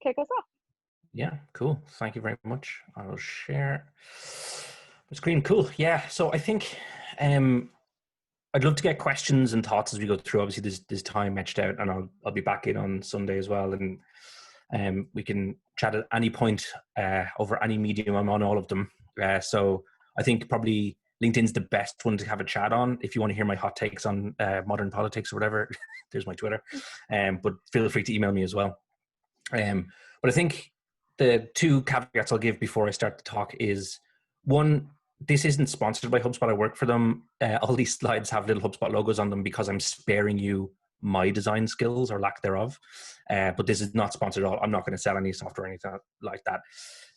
kick us off. Yeah, cool. Thank you very much. I will share the screen. Cool. Yeah. So I think I'd love to get questions and thoughts as we go through. Obviously, there's time etched out, and I'll be back in on Sunday as well, and we can chat at any point over any medium. I'm on all of them. So I think probably LinkedIn's the best one to have a chat on. If you want to hear my hot takes on modern politics or whatever, there's my Twitter. But feel free to email me as well. But I think the two caveats I'll give before I start the talk is, one, this isn't sponsored by HubSpot. I work for them. All these slides have little HubSpot logos on them because I'm sparing you my design skills or lack thereof. But this is not sponsored at all. I'm not going to sell any software or anything like that.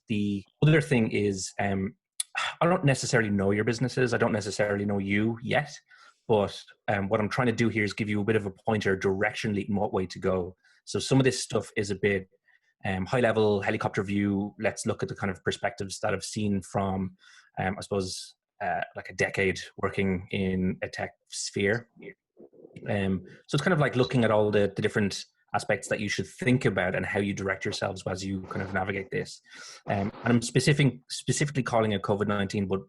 The other thing is, I don't necessarily know your businesses. I don't necessarily know you yet. But what I'm trying to do here is give you a bit of a pointer directionally in what way to go. So some of this stuff is a bit high level, helicopter view. Let's look at the kind of perspectives that I've seen from, I suppose, like a decade working in a tech sphere. So it's kind of like looking at all the different aspects that you should think about and how you direct yourselves as you kind of navigate this. And I'm specifically calling it COVID-19, but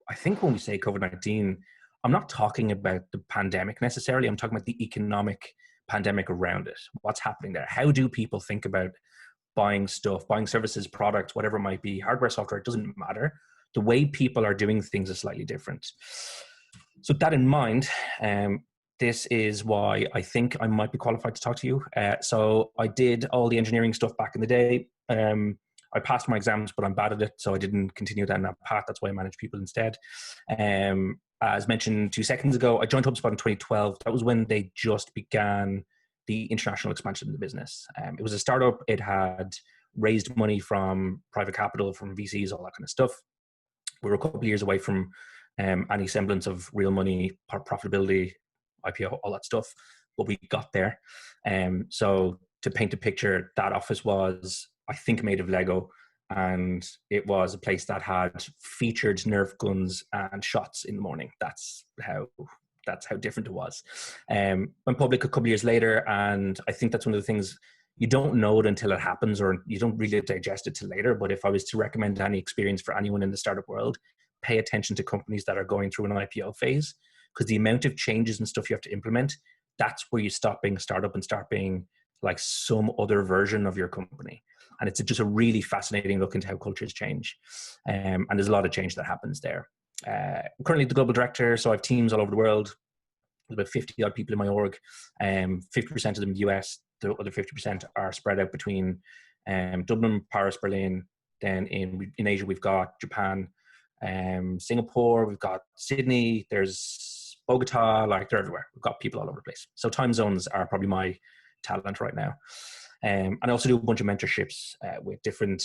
I think when we say COVID-19, I'm not talking about the pandemic necessarily. I'm talking about the economic pandemic around it. What's happening there? How do people think about buying stuff, buying services, products, whatever it might be, hardware, software, it doesn't matter. The way people are doing things is slightly different. So with that in mind, this is why I think I might be qualified to talk to you. So I did all the engineering stuff back in the day. I passed my exams, but I'm bad at it, so I didn't continue down that path. That's why I manage people instead. As mentioned 2 seconds ago, I joined HubSpot in 2012. That was when they just began the international expansion of the business. It was a startup. It had raised money from private capital, from VCs, all that kind of stuff. We were a couple of years away from any semblance of real money, profitability, IPO, all that stuff, but we got there. So to paint a picture, that office was, I think, made of Lego, and it was a place that had featured Nerf guns and shots in the morning. That's how different it was. Went public a couple of years later, and I think that's one of the things, you don't know it until it happens, or you don't really digest it till later. But if I was to recommend any experience for anyone in the startup world, pay attention to companies that are going through an IPO phase, because the amount of changes and stuff you have to implement, that's where you stop being a startup and start being like some other version of your company. And it's just a really fascinating look into how cultures change. And there's a lot of change that happens there. I'm currently the global director, so I have teams all over the world. There's about 50 odd people in my org. 50% of them in the US. The other 50% are spread out between Dublin, Paris, Berlin. Then in Asia, we've got Japan, Singapore, we've got Sydney, there's Bogota, like they're everywhere. We've got people all over the place. So time zones are probably my talent right now. And I also do a bunch of mentorships with different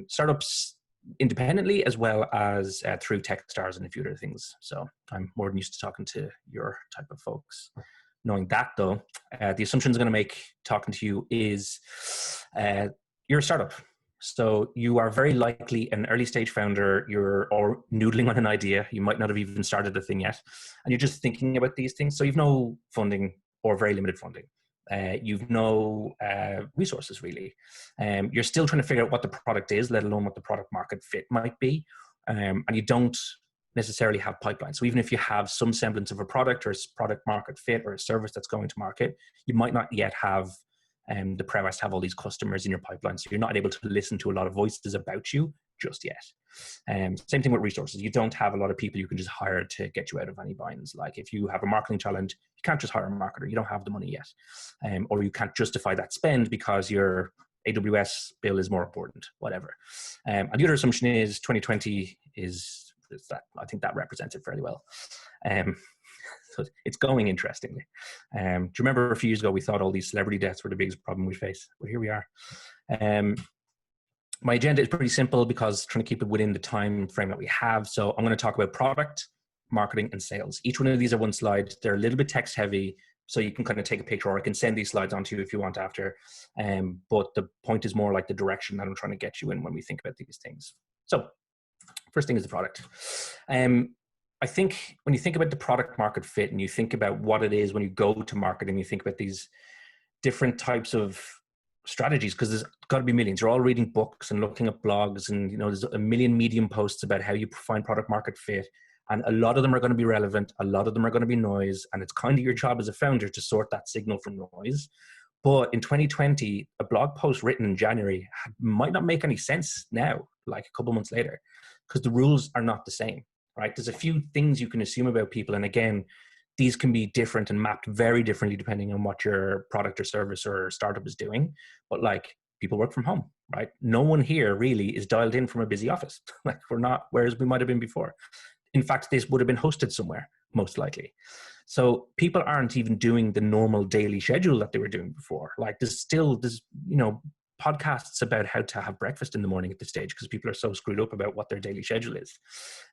startups independently, as well as through Techstars and a few other things. So I'm more than used to talking to your type of folks. Knowing that though, the assumptions I'm going to make talking to you is you're a startup. So you are very likely an early stage founder, or noodling on an idea. You might not have even started the thing yet. And you're just thinking about these things. So you've no funding or very limited funding. You've no resources really. You're still trying to figure out what the product is, let alone what the product market fit might be. And you don't necessarily have pipelines. So even if you have some semblance of a product or a product market fit or a service that's going to market, you might not yet have the prowess to have all these customers in your pipeline. So you're not able to listen to a lot of voices about you just yet. Same thing with resources. You don't have a lot of people you can just hire to get you out of any binds. Like if you have a marketing challenge, you can't just hire a marketer. You don't have the money yet. Or you can't justify that spend because your AWS bill is more important, whatever. And the other assumption is 2020 is that, I think that represents it fairly well. So it's going interestingly. Do you remember a few years ago, we thought all these celebrity deaths were the biggest problem we face? Well, here we are. My agenda is pretty simple because trying to keep it within the time frame that we have. So I'm going to talk about product, marketing, and sales. Each one of these are one slide. They're a little bit text heavy, so you can kind of take a picture, or I can send these slides on to you if you want after. But the point is more like the direction that I'm trying to get you in when we think about these things. So first thing is the product. I think when you think about the product market fit and you think about what it is when you go to market and you think about these different types of strategies, because there's got to be millions. You're all reading books and looking at blogs, and there's a million Medium posts about how you find product market fit, and a lot of them are going to be relevant, a lot of them are going to be noise, and it's kind of your job as a founder to sort that signal from noise. But in 2020, a blog post written in January might not make any sense now, like a couple months later, because the rules are not the same, right? There's a few things you can assume about people, and again, these can be different and mapped very differently depending on what your product or service or startup is doing. But like, people work from home, right? No one here really is dialed in from a busy office. Like, we're not, whereas we might have been before. In fact, this would have been hosted somewhere, most likely. So people aren't even doing the normal daily schedule that they were doing before. Like, there's podcasts about how to have breakfast in the morning at this stage, because people are so screwed up about what their daily schedule is.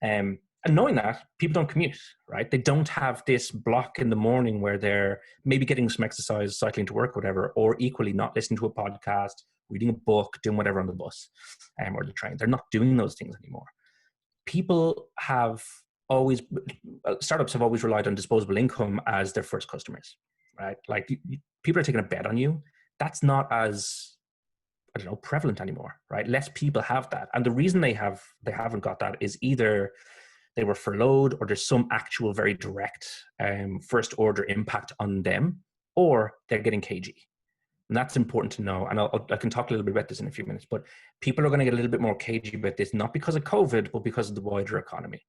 And knowing that, people don't commute, right? They don't have this block in the morning where they're maybe getting some exercise, cycling to work, whatever, or equally not listening to a podcast, reading a book, doing whatever on the bus or the train. They're not doing those things anymore. Startups have always relied on disposable income as their first customers, right? Like, people are taking a bet on you. That's not as, prevalent anymore, right? Less people have that. And the reason they haven't got that is either they were furloughed, or there's some actual very direct first order impact on them, or they're getting cagey. And that's important to know. And I can talk a little bit about this in a few minutes, but people are going to get a little bit more cagey about this, not because of COVID, but because of the wider economy.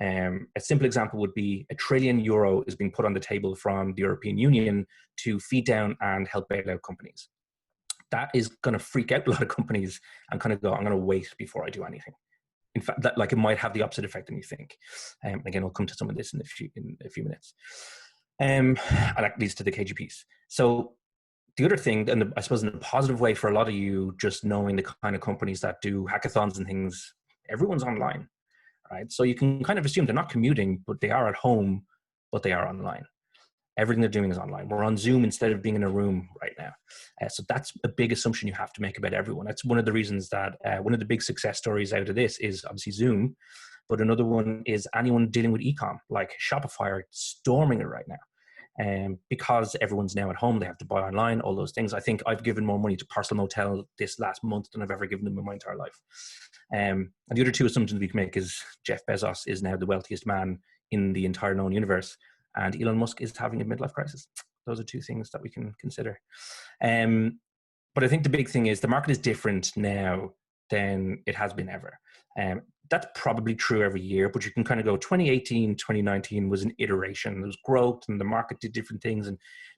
A simple example would be €1 trillion is being put on the table from the European Union to feed down and help bail out companies. That is going to freak out a lot of companies and kind of go, I'm going to wait before I do anything. In fact, it might have the opposite effect than you think. Again, I'll come to some of this in a few minutes. And that leads to the cagey piece. So the other thing, and I suppose in a positive way for a lot of you, just knowing the kind of companies that do hackathons and things, everyone's online, right? So you can kind of assume they're not commuting, but they are at home, but they are online. Everything they're doing is online. We're on Zoom instead of being in a room right now. So that's a big assumption you have to make about everyone. That's one of the reasons that one of the big success stories out of this is obviously Zoom, but another one is anyone dealing with e-com, like Shopify are storming it right now. Because everyone's now at home, they have to buy online, all those things. I think I've given more money to Parcel Motel this last month than I've ever given them in my entire life. And the other two assumptions we can make is Jeff Bezos is now the wealthiest man in the entire known universe, and Elon Musk is having a midlife crisis. Those are two things that we can consider. But I think the big thing is the market is different now than it has been ever. That's probably true every year, but you can kind of go 2018, 2019 was an iteration. There was growth and the market did different things, and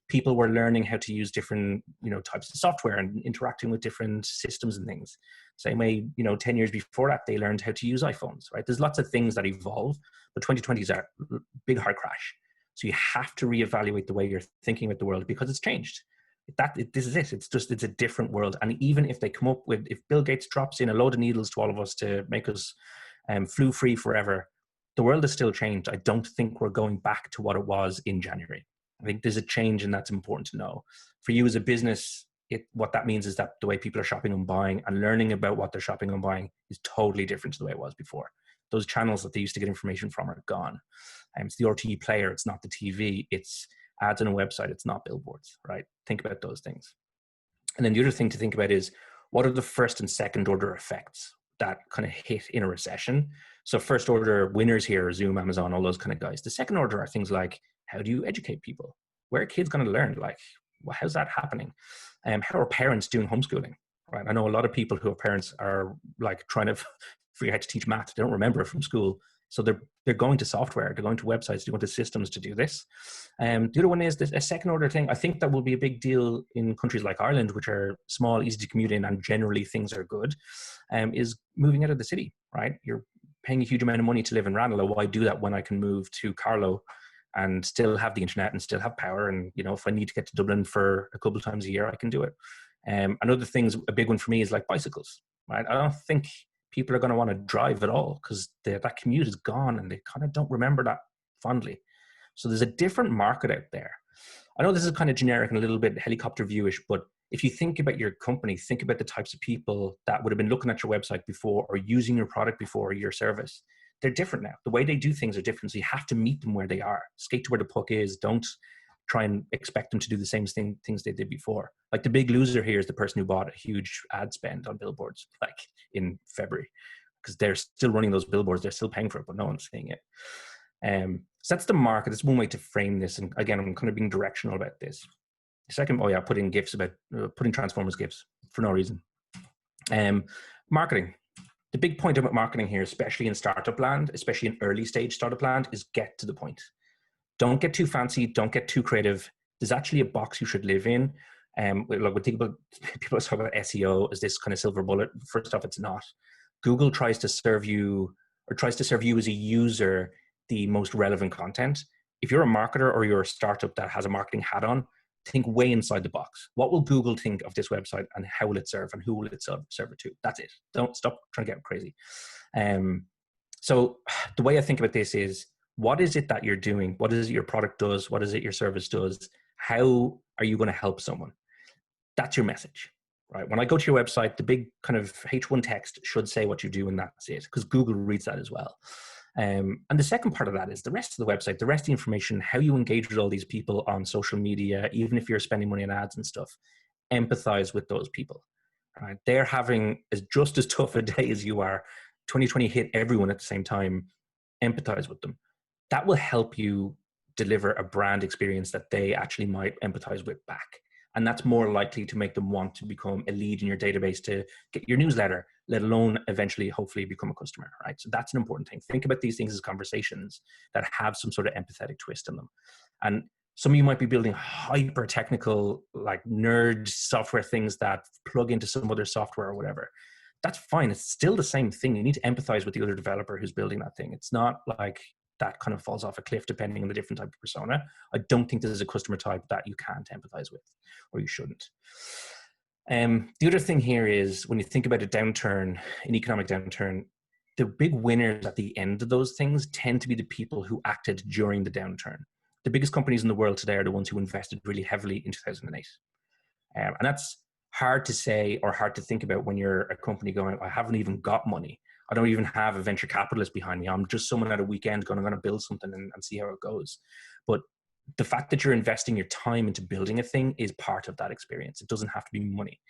people were learning how to use different, types of software and interacting with different systems and things. Same way, 10 years before that, they learned how to use iPhones, right? There's lots of things that evolve, but 2020 is a big hard crash. So you have to reevaluate the way you're thinking about the world, because it's changed. This is it. It's a different world. And even if they come up with, if Bill Gates drops in a load of needles to all of us to make us flu free forever, the world has still changed. I don't think we're going back to what it was in January. I think there's a change, and that's important to know. For you as a business, what that means is that the way people are shopping and buying and learning about what they're shopping and buying is totally different to the way it was before. Those channels that they used to get information from are gone. It's the RTE player. It's not the TV. It's ads on a website. It's not billboards, right? Think about those things. And then the other thing to think about is, what are the first and second order effects that kind of hit in a recession? So first order winners here are Zoom, Amazon, all those kind of guys. The second order are things like, how do you educate people? Where are kids going to learn? Like, how's that happening? How are parents doing homeschooling? Right? I know a lot of people who are parents are like trying to figure out how to teach math. They don't remember it from school. So they're going to software, they're going to websites, they're going to systems to do this. The other one is this, a second order thing. I think that will be a big deal in countries like Ireland, which are small, easy to commute in, and generally things are good, is moving out of the city, right? You're paying a huge amount of money to live in Ranelagh. Why do that when I can move to Carlow and still have the internet and still have power? And, if I need to get to Dublin for a couple of times a year, I can do it. Another thing's a big one for me is like bicycles, right? I don't think people are going to want to drive at all, because that commute is gone and they kind of don't remember that fondly. So there's a different market out there. I know this is kind of generic and a little bit helicopter viewish, but if you think about your company, think about the types of people that would have been looking at your website before or using your product before or your service. They're different now. The way they do things are different. So you have to meet them where they are. Skate to where the puck is. Don't try and expect them to do the same things they did before. Like the big loser here is the person who bought a huge ad spend on billboards, like in February, because they're still running those billboards. They're still paying for it, but no one's seeing it. So that's the market. It's one way to frame this. And again, I'm kind of being directional about this. Second, putting GIFs about putting Transformers GIFs for no reason. Marketing. The big point about marketing here, especially in startup land, especially in early stage startup land, is get to the point. Don't get too fancy. Don't get too creative. There's actually a box you should live in. Like when people talk about SEO as this kind of silver bullet. First off, it's not. Google tries to serve you as a user the most relevant content. If you're a marketer or you're a startup that has a marketing hat on, think way inside the box. What will Google think of this website, and how will it serve, and who will it serve it to? That's it. Don't stop trying to get crazy. So the way I think about this is, what is it that you're doing? What is it your product does? What is it your service does? How are you going to help someone? That's your message, right? When I go to your website, the big kind of H1 text should say what you do, and that's it, because Google reads that as well. And the second part of that is the rest of the website, the rest of the information, how you engage with all these people on social media, even if you're spending money on ads and stuff. Empathize with those people, right? They're having just as tough a day as you are. 2020 hit everyone at the same time. Empathize with them. That will help you deliver a brand experience that they actually might empathize with back. And that's more likely to make them want to become a lead in your database to get your newsletter, let alone eventually, hopefully, become a customer, right? So that's an important thing. Think about these things as conversations that have some sort of empathetic twist in them. And some of you might be building hyper technical, like nerd software things that plug into some other software or whatever. That's fine. It's still the same thing. You need to empathize with the other developer who's building that thing. It's not like that kind of falls off a cliff depending on the different type of persona. I don't think there's a customer type that you can't empathize with, or you shouldn't. The other thing here is, when you think about a downturn, an economic downturn, the big winners at the end of those things tend to be the people who acted during the downturn. The biggest companies in the world today are the ones who invested really heavily in 2008. And that's hard to say or hard to think about when you're a company going, I haven't even got money. I don't even have a venture capitalist behind me. I'm just someone at a weekend going, I'm going to build something and see how it goes. But the fact that you're investing your time into building a thing is part of that experience. It doesn't have to be money.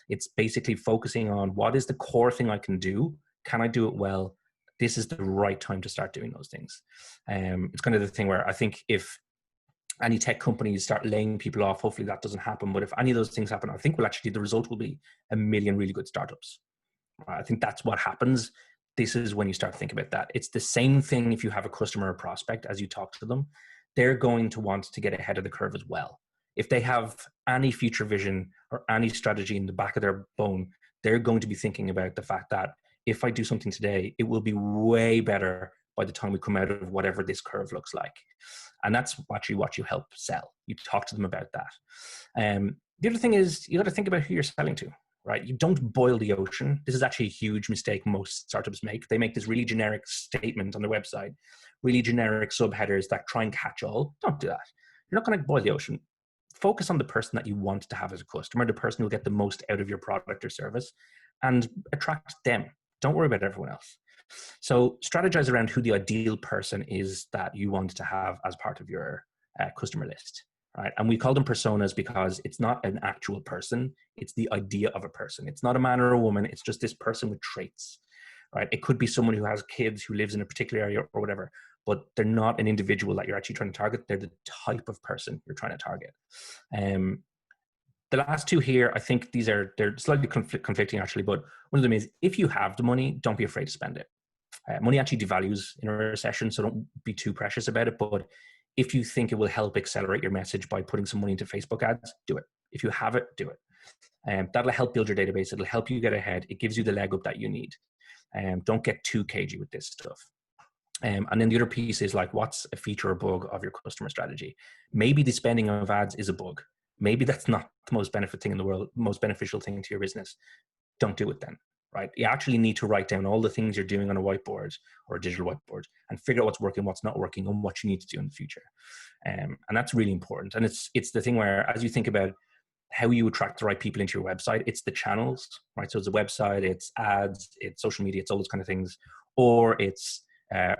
It's basically focusing on, what is the core thing I can do? Can I do it well? This is the right time to start doing those things. It's kind of the thing where I think if any tech companies start laying people off, hopefully that doesn't happen. But if any of those things happen, I think the result will be a million really good startups. I think that's what happens. This is when you start thinking about that. It's the same thing if you have a customer or prospect. As you talk to them, they're going to want to get ahead of the curve as well. If they have any future vision or any strategy in the back of their bone, they're going to be thinking about the fact that if I do something today, it will be way better by the time we come out of whatever this curve looks like. And that's actually what you help sell. You talk to them about that. The other thing is, you got to think about who you're selling to, right? You don't boil the ocean. This is actually a huge mistake most startups make. They make this really generic statement on their website, really generic subheaders that try and catch all. Don't do that. You're not going to boil the ocean. Focus on the person that you want to have as a customer, the person who will get the most out of your product or service, and attract them. Don't worry about everyone else. So strategize around who the ideal person is that you want to have as part of your customer list, right? And we call them personas because it's not an actual person. It's the idea of a person. It's not a man or a woman. It's just this person with traits, right? It could be someone who has kids, who lives in a particular area or whatever, but they're not an individual that you're actually trying to target. They're the type of person you're trying to target. The last two here, I think they're slightly conflicting actually, but one of them is, if you have the money, don't be afraid to spend it. Money actually devalues in a recession, so don't be too precious about it. But if you think it will help accelerate your message by putting some money into Facebook ads, do it. If you have it, do it. That'll help build your database. It'll help you get ahead. It gives you the leg up that you need. Don't get too cagey with this stuff. And then the other piece is, like, what's a feature or bug of your customer strategy? Maybe the spending of ads is a bug. Maybe that's not the most benefit thing in the world, most beneficial thing to your business. Don't do it then. Right? You actually need to write down all the things you're doing on a whiteboard or a digital whiteboard and figure out what's working, what's not working, and what you need to do in the future. And that's really important. And it's the thing where, as you think about how you attract the right people into your website, it's the channels, right? So it's a website, it's ads, it's social media, it's all those kind of things, or it's uh,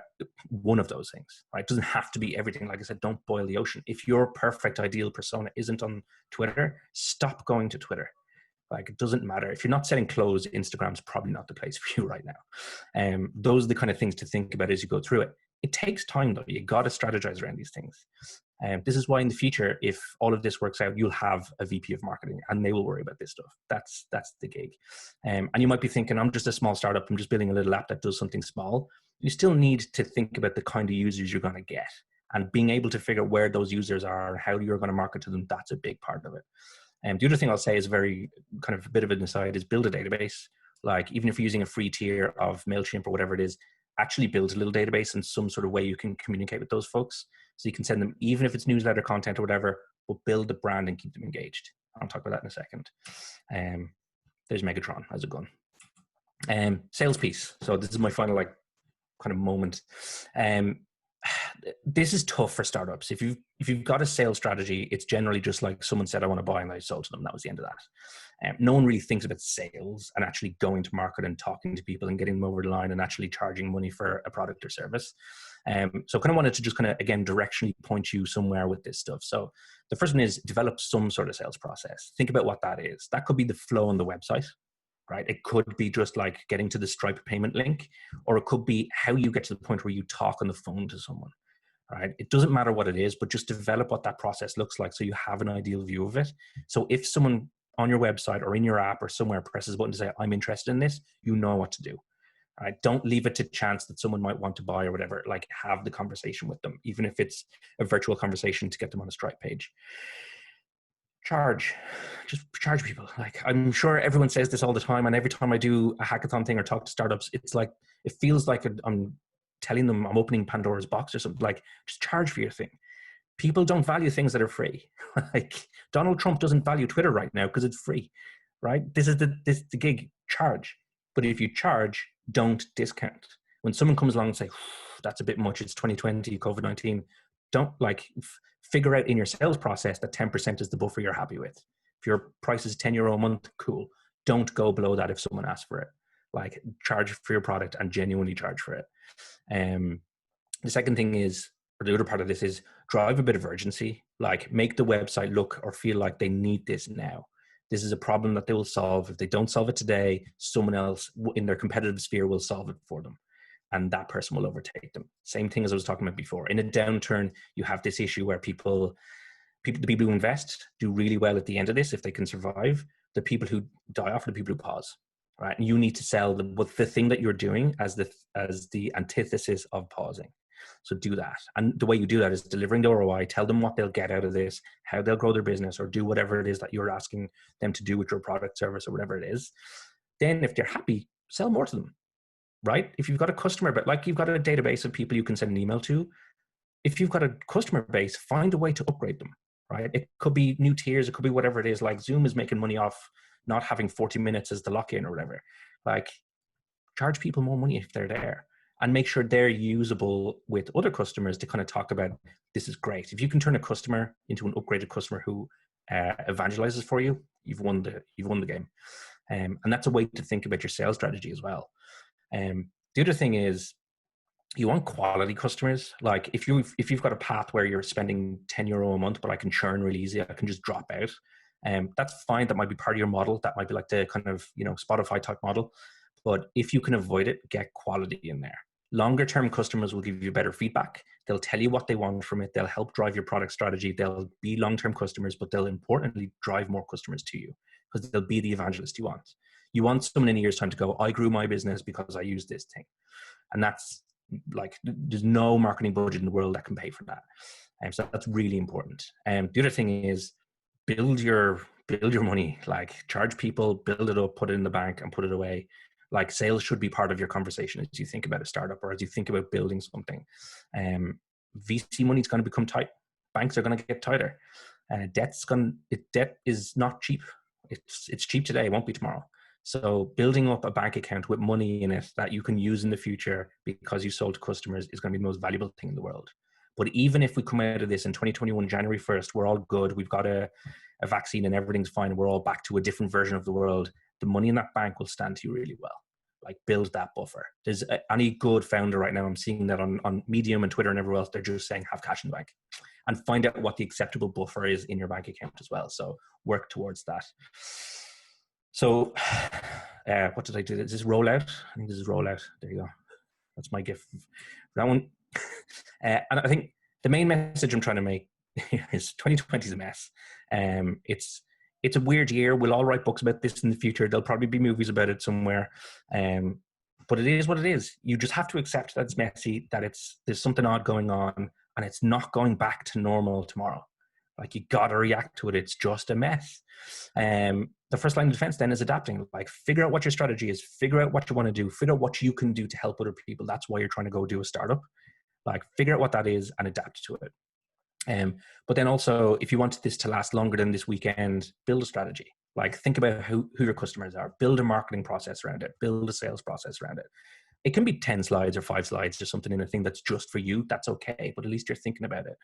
one of those things, right? It doesn't have to be everything. Like I said, don't boil the ocean. If your perfect ideal persona isn't on Twitter, stop going to Twitter. Like, it doesn't matter. If you're not selling clothes, Instagram's probably not the place for you right now. Those are the kind of things to think about as you go through it. It takes time, though. You got to strategize around these things. This is why in the future, if all of this works out, you'll have a VP of marketing and they will worry about this stuff. That's the gig. And you might be thinking, I'm just a small startup. I'm just building a little app that does something small. You still need to think about the kind of users you're going to get and being able to figure out where those users are and how you're going to market to them. That's a big part of it. The other thing I'll say is very kind of a bit of an aside is build a database. Like, even if you're using a free tier of MailChimp or whatever it is, actually build a little database in some sort of way you can communicate with those folks. So you can send them, even if it's newsletter content or whatever, but build the brand and keep them engaged. I'll talk about that in a second. There's Megatron as a gun. Sales piece. So this is my final kind of moment. This is tough for startups. If you've got a sales strategy, it's generally just like someone said, I want to buy, and I sold to them. That was the end of that. No one really thinks about sales and actually going to market and talking to people and getting them over the line and actually charging money for a product or service. So kind of wanted to just kind of, again, directionally point you somewhere with this stuff. So the first one is develop some sort of sales process. Think about what that is. That could be the flow on the website, right? It could be just like getting to the Stripe payment link, or it could be how you get to the point where you talk on the phone to someone, right? It doesn't matter what it is, but just develop what that process looks like so you have an ideal view of it. So if someone on your website or in your app or somewhere presses a button to say, I'm interested in this, you know what to do. Right? Don't leave it to chance that someone might want to buy or whatever. Like, have the conversation with them, even if it's a virtual conversation to get them on a Stripe page. Just charge people. Like, I'm sure everyone says this all the time, and every time I do a hackathon thing or talk to startups, it's like, it feels like I'm telling them I'm opening Pandora's box or something. Like, just charge for your thing. People don't value things that are free. Like, Donald Trump doesn't value Twitter right now because it's free, right? This is the gig. Charge. But if you charge, don't discount. When someone comes along and say, that's a bit much, it's 2020, COVID-19, don't figure out in your sales process that 10% is the buffer you're happy with. If your price is €10 a month, cool. Don't go below that if someone asks for it. Like, charge for your product and genuinely charge for it. The second thing is, or the other part of this is, drive a bit of urgency. Like, make the website look or feel like they need this now. This is a problem that they will solve. If they don't solve it today, someone else in their competitive sphere will solve it for them, and that person will overtake them. Same thing as I was talking about before. In a downturn, you have this issue where the people who invest do really well at the end of this if they can survive. The people who die off are the people who pause, right? And you need to sell the thing that you're doing as the antithesis of pausing. So do that. And the way you do that is delivering the ROI, tell them what they'll get out of this, how they'll grow their business, or do whatever it is that you're asking them to do with your product, service, or whatever it is. Then if they're happy, sell more to them, right? If you've got a customer, but like, you've got a database of people you can send an email to, if you've got a customer base, find a way to upgrade them, right? It could be new tiers, it could be whatever it is. Like, Zoom is making money off not having 40 minutes as the lock-in or whatever. Like, charge people more money if they're there, and make sure they're usable with other customers to kind of talk about, this is great. If you can turn a customer into an upgraded customer who evangelizes for you, you've won the game. And that's a way to think about your sales strategy as well. The other thing is, you want quality customers. Like, if you've got a path where you're spending €10 a month, but I can churn really easy, I can just drop out. That's fine. That might be part of your model. That might be like the kind of, Spotify type model. But if you can avoid it, get quality in there. Longer term customers will give you better feedback. They'll tell you what they want from it. They'll help drive your product strategy. They'll be long-term customers, but they'll importantly drive more customers to you, because they'll be the evangelist you want. You want someone in a year's time to go, I grew my business because I used this thing. And that's like, there's no marketing budget in the world that can pay for that. So that's really important. The other thing is, build your money. Like, charge people, build it up, put it in the bank, and put it away. Like, sales should be part of your conversation as you think about a startup or as you think about building something. VC money is going to become tight. Banks are going to get tighter. Debt is not cheap. It's cheap today, it won't be tomorrow. So building up a bank account with money in it that you can use in the future because you sold to customers is going to be the most valuable thing in the world. But even if we come out of this in 2021, January 1st, we're all good, we've got a vaccine and everything's fine, we're all back to a different version of the world, the money in that bank will stand to you really well. like build that buffer. There's any good founder right now, I'm seeing that on Medium and Twitter and everywhere else, they're just saying have cash in the bank, and find out what the acceptable buffer is in your bank account as well. So work towards that. So what did I do? Is this rollout? I think this is rollout. There you go. That's my gift for that one. And I think the main message I'm trying to make is 2020 is a mess. It's a weird year. We'll all write books about this in the future. There'll probably be movies about it somewhere. But it is what it is. You just have to accept that it's messy, that there's something odd going on, and it's not going back to normal tomorrow. Like, you got to react to it. It's just a mess. The first line of defense then is adapting. Like, figure out what your strategy is, figure out what you want to do, figure out what you can do to help other people. That's why you're trying to go do a startup. Like, figure out what that is and adapt to it. But then also, if you want this to last longer than this weekend, build a strategy. Like, think about who your customers are, build a marketing process around it, build a sales process around it. It can be 10 slides or 5 slides or something in a thing that's just for you. That's okay. But at least you're thinking about it.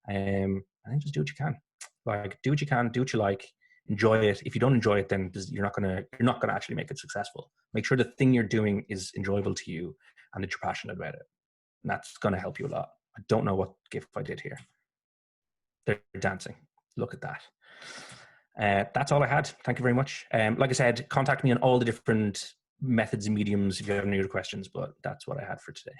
And then just do what you can. Like, do what you can, do what you like, enjoy it. If you don't enjoy it, then you're not gonna actually make it successful. Make sure the thing you're doing is enjoyable to you and that you're passionate about it. And that's gonna help you a lot. I don't know what gift I did here. They're dancing. Look at that. That's all I had. Thank you very much. Like I said, contact me on all the different methods and mediums if you have any other questions, but that's what I had for today.